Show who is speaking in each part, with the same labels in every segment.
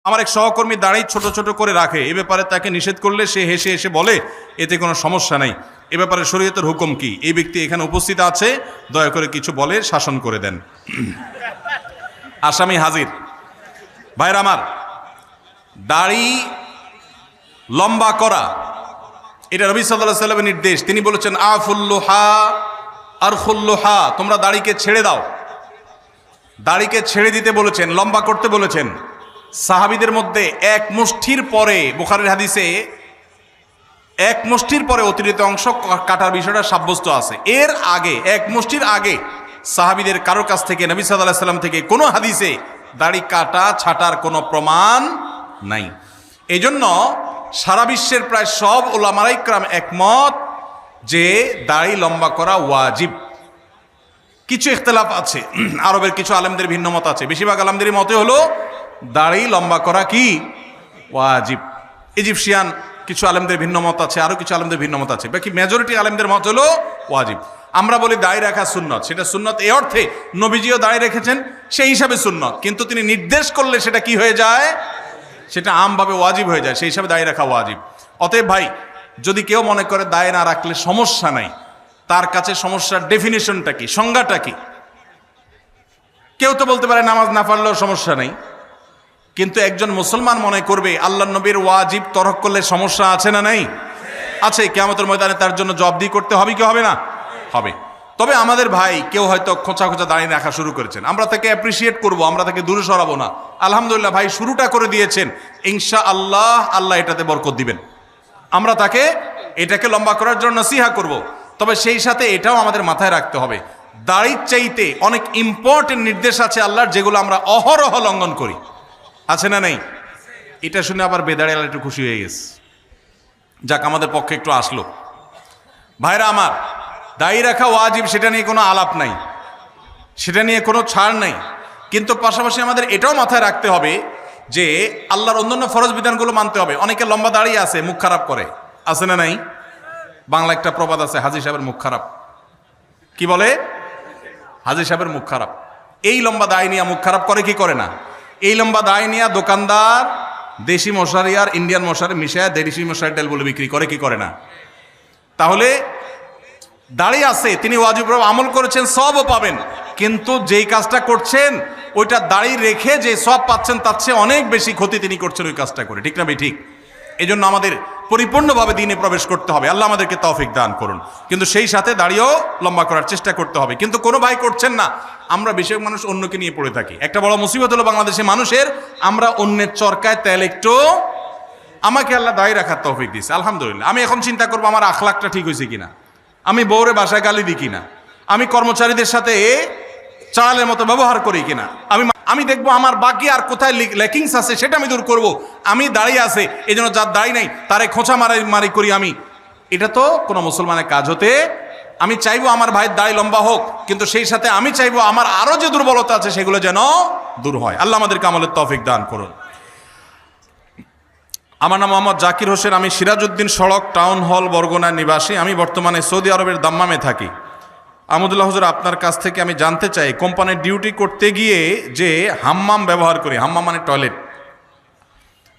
Speaker 1: আমার এক সহকর্মী দাড়ি ছোট ছোট করে রাখে, এ ব্যাপারে তাকে নিষেধ করলে সে হেসে হেসে বলে এতে কোনো সমস্যা নেই, এ ব্যাপারে শরীয়তের হুকুম কি? এই ব্যক্তি এখানে উপস্থিত আছে, দয়া করে কিছু বলে শাসন করে দেন। আসামি হাজির। ভাইরা আমার, দাড়ি লম্বা করা এটা নবী সাল্লাল্লাহু আলাইহি ওয়াসাল্লামের নির্দেশ। তিনি বলেছেন আফুল্লুহা আরখুল্লুহা, তোমরা দাড়িকে ছেড়ে দাও। দাড়িকে ছেড়ে দিতে বলেছেন, লম্বা করতে বলেছেন। সাহাবীদের মধ্যে এক মুষ্টির পরে, বুখারীর হাদিসে এক মুষ্টির পরে অতিরিক্ত অংশ কাটার বিষয়টা সাব্যস্ত আছে। এর আগে এক মুষ্টির আগে সাহাবীদের কারোর কাছ থেকে, নবী সাল্লাল্লাহু আলাইহি ওয়াসাল্লাম থেকে কোনো হাদিসে দাড়ি কাটা ছাটার কোনো প্রমাণ নাই। এই জন্য সারা বিশ্বের প্রায় সব উলামায়ে ইকরাম একমত যে দাড়ি লম্বা করা ওয়াজিব। কিছু ইখতিলাফ আছে, আরবের কিছু আলেমদের ভিন্ন মত আছে। বেশিরভাগ আলেমদের মতে হলো দাড়ি লম্বা করা কি ওয়াজিব। ইজিপশিয়ান কিছু আলেমদের ভিন্ন মত আছে, আরো কিছু আলেমদের ভিন্ন মত আছে, বাকি মেজরিটি আলেমদের মত হলো ওয়াজিব। আমরা বলি দাড়ি রাখা সুন্নত, সেটা সুন্নত এই অর্থে নবীজিও দাড়ি রেখেছেন, সেই হিসাবে সুন্নত, কিন্তু তিনি নির্দেশ করলে সেটা কি হয়ে যায়, সেটা আমভাবে ওয়াজিব হয়ে যায়, সেই হিসাবে দাড়ি রাখা ওয়াজিব। অতএব ভাই, যদি কেউ মনে করে দাড়ি না রাখলে সমস্যা নাই, তার কাছে সমস্যার ডেফিনিশনটা কি, সংজ্ঞাটা কি? কেউ তো বলতে পারে নামাজ না পড়লেও সমস্যা নেই, কিন্তু একজন মুসলমান মনে করবে আল্লাহর নবীর ওয়াজিব তরক করলে সমস্যা আছে না নাই? আছে। কিয়ামতের ময়দানে তার জন্য জবাবদিহি করতে হবে কি হবে না? হবে। তবে আমাদের ভাই কেউ হয়তো খোঁচা খোঁচা দাঁড়িয়ে রাখা শুরু করেছেন, আমরা তাকে অ্যাপ্রিসিয়েট করব, আমরা তাকে দূরে সরাবো না। আলহামদুলিল্লাহ ভাই শুরুটা করে দিয়েছেন, ইনশাআল্লাহ আল্লাহ এটাতে বরকত দিবেন। আমরা তাকে এটাকে লম্বা করার জন্য নসিহা করব। তবে সেই সাথে এটাও আমাদের মাথায় রাখতে হবে, দাড়ির চাইতে অনেক ইম্পর্টেন্ট নির্দেশ আছে আল্লাহর, যেগুলো আমরা অহরহ লঙ্ঘন করি। আছে না নেই? এটা শুনে আবার বেদাড়ি আল্লাহ একটু খুশি হয়ে গেছে, যাক আমাদের পক্ষে একটু আসলো। ভাইরা আমার, দাড়ি রাখা ওয়াজিব, সেটা নিয়ে কোনো আলাপ নাই, সেটা নিয়ে কোনো ছাড় নাই। কিন্তু পাশাপাশি আমাদের এটাও মাথায় রাখতে হবে যে আল্লাহর অন্যান্য ফরজ বিধানগুলো মানতে হবে। অনেকে লম্বা দাড়ি আছে, মুখ খারাপ করে, আছে না নাই? বাংলা একটা প্রবাদ আছে, হাজী সাহেবের মুখ খারাপ। কি বলে? হাজী সাহেবের মুখ খারাপ। এই লম্বা দাড়ি নিয়ে মুখ খারাপ করে কি করে না? এই লম্বা দাড়ি নিয়ে দোকানদার দেশি মশারি আর ইন্ডিয়ান মশারি মিশায় দেশি মশারি তেল বলে বিক্রি করে কি করে না? তাহলে দাড়ি আছে, তিনি ওয়াজিব আমল করেছেন, সবও পাবেন, কিন্তু যেই কাজটা করছেন ওইটা দাড়ি রেখে যে সব পাচ্ছেন তার চেয়ে অনেক বেশি ক্ষতি তিনি করছেন ওই কাজটা করে। ঠিক না ভাই? ঠিক। এই জন্য আমাদের পরিপূর্ণভাবে দিনে প্রবেশ করতে হবে, আল্লাহ আমাদেরকে তৌফিক দান করুন। কিন্তু সেই সাথে দাড়িও লম্বা করার চেষ্টা করতে হবে। কিন্তু কোনো ভাই করছেন না, আমরা বেশিরভাগ মানুষ অন্যকে নিয়ে পড়ে থাকি। একটা বড় মুসিবত হলো বাংলাদেশের মানুষের, আমরা অন্যের চরকায় তেল একটু। আমাকে আল্লাহ দাড়ি রাখার তৌফিক দিয়েছে, আলহামদুলিল্লাহ। আমি এখন চিন্তা করবো আমার আখলাকটা ঠিক হয়েছে কিনা, আমি বউরে বাসায় গালি দিই কিনা, আমি কর্মচারীদের সাথে চালের মতো ব্যবহার করি কিনা, আমি দেখবো আমার বাকি আর কোথায় ল্যাকিংস আছে সেটা আমি দূর করব। আমি দাঁড়িয়ে আছে, এই জন্য যার দাঁড়িয়ে নাই তারে খোঁচা মারি করি আমি, এটা তো কোনো মুসলমানের কাজ হতে। আমি চাইবো আমার ভাইয়ের দাড়ি লম্বা হোক, কিন্তু সেই সাথে আমি চাইবো আমার আরো যে দুর্বলতা আছে সেগুলো যেন দূর হয়। আল্লাহ আমাদেরকে আমলের তৌফিক দান করুন। আমার নাম মোহাম্মদ জাকির হোসেন, আমি সিরাজউদ্দিন সড়ক টাউন হল বরগুনার নিবাসী। আমি বর্তমানে সৌদি আরবের দাম্মামে থাকি। আহমদুল্লাহ হুজুর, আপনার কাছ থেকে আমি জানতে চাই, কোম্পানির ডিউটি করতে গিয়ে যে হাম্মাম ব্যবহার করি, হাম্মাম মানে টয়লেট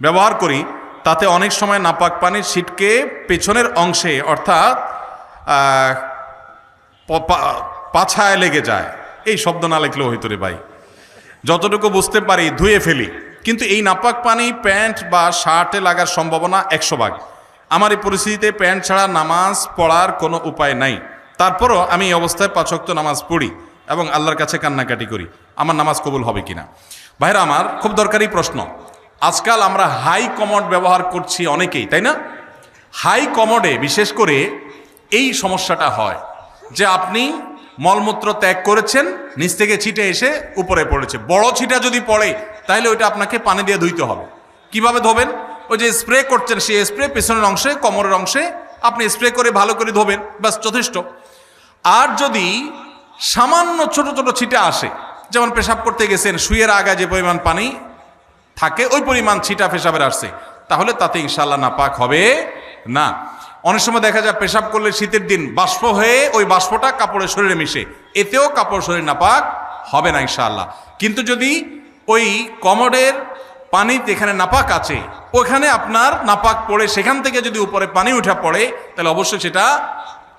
Speaker 1: ব্যবহার করি, তাতে অনেক সময় নাপাক পানির ছিটকে পেছনের অংশে অর্থাৎ পাছায় লেগে যায়। এই শব্দ না লেখলেও হইতো রে ভাই, যতটুকু বুঝতে পারি ধুয়ে ফেলি, কিন্তু এই নাপাক পানি প্যান্ট বা শার্টে লাগার সম্ভাবনা 100 ভাগ। আমার এই পরিস্থিতিতে প্যান্ট ছাড়া নামাজ পড়ার কোনো উপায় নাই। তারপরও আমি এই অবস্থায় 5 ওয়াক্ত নামাজ পড়ি এবং আল্লাহর কাছে কান্নাকাটি করি, আমার নামাজ কবুল হবে কিনা? ভাইরা আমার, খুব দরকারি প্রশ্ন। আজকাল আমরা হাই কমোড ব্যবহার করছি অনেকেই, তাই না? হাই কমোডে বিশেষ করে এই সমস্যাটা হয় যে আপনি মলমূত্র ত্যাগ করেছেন, নিচ থেকে ছিটে এসে উপরে পড়েছে। বড় ছিটা যদি পড়ে তাহলে ওইটা আপনাকে পানি দিয়ে ধুইতে হবে। কিভাবে ধোবেন? ওই যে স্প্রে করছেন, সেই স্প্রে পেছনের অংশে, কোমরের অংশে আপনি স্প্রে করে ভালো করে ধোবেন, ব্যাস যথেষ্ট। আর যদি সামান্য ছোট ছোট ছিটা আসে, যেমন পেশাব করতে গেছেন, শুয়ের আগায় যে পরিমাণ পানি থাকে ওই পরিমাণ ছিটা পেশাবের আসছে, তাহলে তাতে ইনশাআল্লাহ নাপাক হবে না। অনেক সময় দেখা যায় পেশাব করলে শীতের দিন বাষ্প হয়ে ওই বাষ্পটা কাপড়ের শরীরে মিশে, এতেও কাপড় শরীর নাপাক হবে না ইনশাআল্লাহ। কিন্তু যদি ওই কমোডের পানি যেখানে নাপাক আছে ওখানে আপনার নাপাক পড়ে সেখান থেকে যদি উপরে পানি উঠা পড়ে তাহলে অবশ্যই সেটা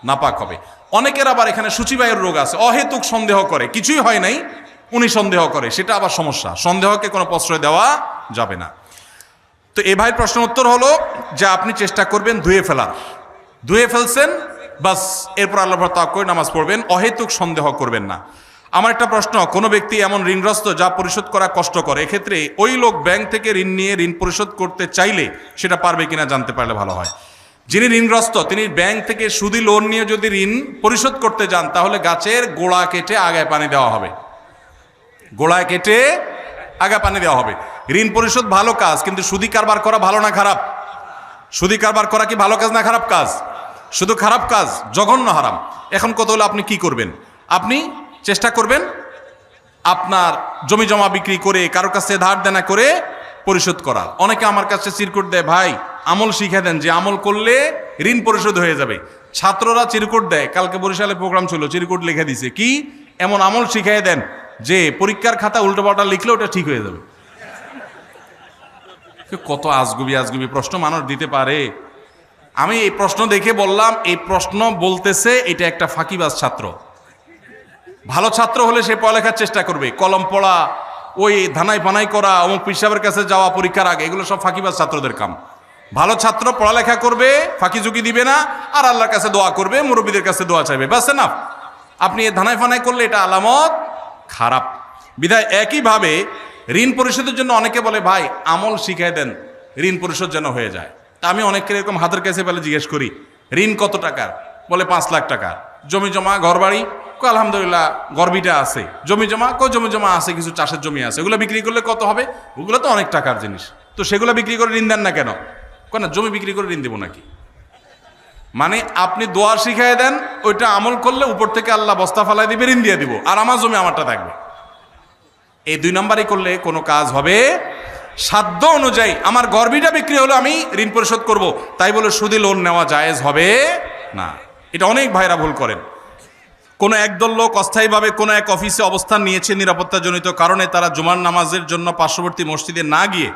Speaker 1: নাপাক হবে। অনেকের আবার এখানে সূচিবায়ুর রোগ আছে, অহেতুক সন্দেহ করে, কিছুই হয় নাই উনি সন্দেহ করে, সেটা আবার সমস্যা। সন্দেহকে কোনো প্রশ্রয় দেওয়া যাবে না। তো এই ভাইয়ের প্রশ্ন উত্তর হলো যে আপনি চেষ্টা করবেন ধুয়ে ফেলার, ধুয়ে ফেলছেন বাস, এরপর আল্লাহর তাওয়াক্কুল নামাজ পড়বেন, অহেতুক সন্দেহ করবেন না। আমার একটা প্রশ্ন, কোনো ব্যক্তি এমন ঋণগ্রস্ত যা পরিশোধ করা কষ্টকর, এক্ষেত্রে ওই লোক ব্যাংক থেকে ঋণ নিয়ে ঋণ পরিশোধ করতে চাইলে সেটা পারবে কিনা জানতে পারলে ভালো হয়। যিনি ঋণগ্রস্ত তিনি ব্যাংক থেকে সুদি লোন নিয়ে যদি ঋণ পরিশোধ করতে যান তাহলে গাছের গোড়া কেটে আগায় পানি দেওয়া হবে, গোড়ায় কেটে আগে পানি দেওয়া হবে। ঋণ পরিশোধ ভালো কাজ, কিন্তু সুদি কারবার করা ভালো না খারাপ? সুদি কারবার করা কি ভালো কাজ না খারাপ কাজ? শুধু খারাপ কাজ, জঘন্য হারাম। এখন কত হলে আপনি কি করবেন? আপনি চেষ্টা করবেন আপনার জমি জমা বিক্রি করে কারোর কাছে ধার দেনা করে পরিশোধ করার। অনেকে আমার কাছে চিরকুট দেয়, ভাই আমল শিখে দেন যে আমল করলে ঋণ পরিশোধ হয়ে যাবে। ছাত্ররা চিরকুট দেয়, কালকে বরিশালে প্রোগ্রাম ছিল, চিরকুট লিখে দিছে কি এমন আমল শিখিয়ে দেন যে পরীক্ষার খাতা উল্টোপাল্টা লিখলে ওটা ঠিক হয়ে যাবে। কত আজগুবি আজগুবি প্রশ্ন মানুষ দিতে পারে। আমি এই প্রশ্ন দেখে বললাম, এই প্রশ্ন বলতেছে এটা একটা ফাঁকিবাজ ছাত্র। ভালো ছাত্র হলে সে পড়ালেখার চেষ্টা করবে, কলম পড়া, ওই ধানাই ফানাই করা, অমুক পিসাবের কাছে যাওয়া পরীক্ষার আগে, এগুলো সব ফাঁকিবাজ ছাত্রদের কাম। ভালো ছাত্র পড়ালেখা করবে, ফাঁকি ঝুঁকি দিবে না, আর আল্লাহর কাছে দোয়া করবে, মুরব্বীদের কাছে দোয়া চাইবে, বাস না। আপনি ধানাই ফানাই করলে এটা আলামত খারাপ। বিধায় একইভাবে ঋণ পরিশোধের জন্য অনেকে বলে ভাই আমল শিখাই দেন ঋণ পরিশোধ যেন হয়ে যায়। তা আমি অনেককে এরকম হাতের কাছে পেলে জিজ্ঞেস করি, ঋণ কত টাকার? বলে 5 লাখ টাকা। জমি জমা ঘর বাড়ি? আলহামদুলিল্লাহ গর্বিটা আছে। জমি জমা? জমি জমা আছে, কিছু চাষের জমি আছে, ওগুলো বিক্রি করলে কত হবে? ওগুলো তো অনেক টাকার জিনিস, তো সেগুলো বিক্রি করে ঋণ দেন না কেন? না জমি বিক্রি করে ঋণ দেবো নাকি? মানে আপনি দোয়া শিখাই দেন, ওইটা আমল করলে উপর থেকে আল্লাহ বস্তা ফালাই দিবে, ঋণ দিয়ে দিব, আর আমার জমি আমারটা থাকবে। এই 2 নম্বরই করলে কোনো কাজ হবে? সাধ্য অনুযায়ী আমার গর্বিটা বিক্রি হলো আমি ঋণ পরিশোধ করব, তাই বলে সুদী লোন নেওয়া জায়েজ হবে না। এটা অনেক ভাইরা ভুল করেন। কোনো একদল লোক অস্থায়ীভাবে কোনো এক অফিসে অবস্থান নিয়েছে, নিরাপত্তাজনিত কারণে তারা জুমার নামাজের জন্য পার্শ্ববর্তী মসজিদে না গিয়ে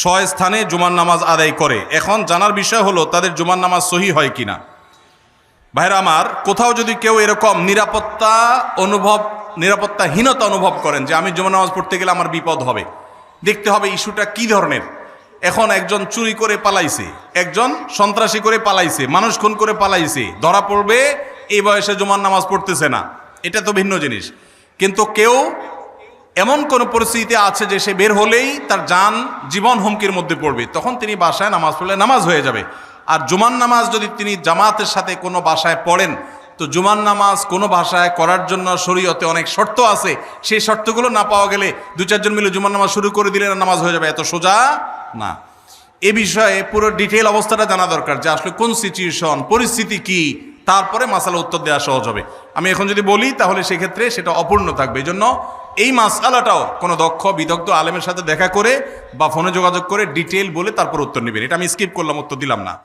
Speaker 1: স্বস্থানে জুমার নামাজ আদায় করে। এখন জানার বিষয় হলো তাদের জুমার নামাজ সহি হয় কিনা। ভাইরা আমার, কোথাও যদি কেউ এরকম নিরাপত্তাহীনতা অনুভব করেন যে আমি জুমার নামাজ পড়তে গেলে আমার বিপদ হবে, দেখতে হবে ইস্যুটা কি ধরনের। এখন একজন চুরি করে পালাইছে, একজন সন্ত্রাসী করে পালাইছে, মানুষ খুন করে পালাইছে, ধরা পড়বে এই বয়সে জুমার নামাজ পড়তেছে না, এটা তো ভিন্ন জিনিস। কিন্তু কেউ এমন কোন পরিস্থিতিতে আছে যে সে বের হলেই তার জীবন হুমকির মধ্যে পড়বে, তখন তিনি বাসায় নামাজ পড়লে নামাজ হয়ে যাবে। আর জুমার নামাজ যদি তিনি জামাতের সাথে কোনো বাসায় পড়েন, তো জুমার নামাজ কোনো ভাষায় করার জন্য শরীয়তে অনেক শর্ত আছে, সেই শর্তগুলো না পাওয়া গেলে 2-4 জন মিলে জুমার নামাজ শুরু করে দিলে নামাজ হয়ে যাবে, এত সোজা না। এ বিষয়ে পুরো ডিটেইল অবস্থাটা জানা দরকার যে আসলে কোন সিচুয়েশন, পরিস্থিতি কি, তারপরে মাসালা উত্তর দেওয়া সহজ হবে। আমি এখন যদি বলি তাহলে সেক্ষেত্রে সেটা অপূর্ণ থাকবে। এই জন্য এই মাসালাটাও কোনো দক্ষ বিদগ্ধ আলেমের সাথে দেখা করে বা ফোনে যোগাযোগ করে ডিটেইল বলে তারপর উত্তর নেবেন। এটা আমি স্কিপ করলাম, উত্তর দিলাম না।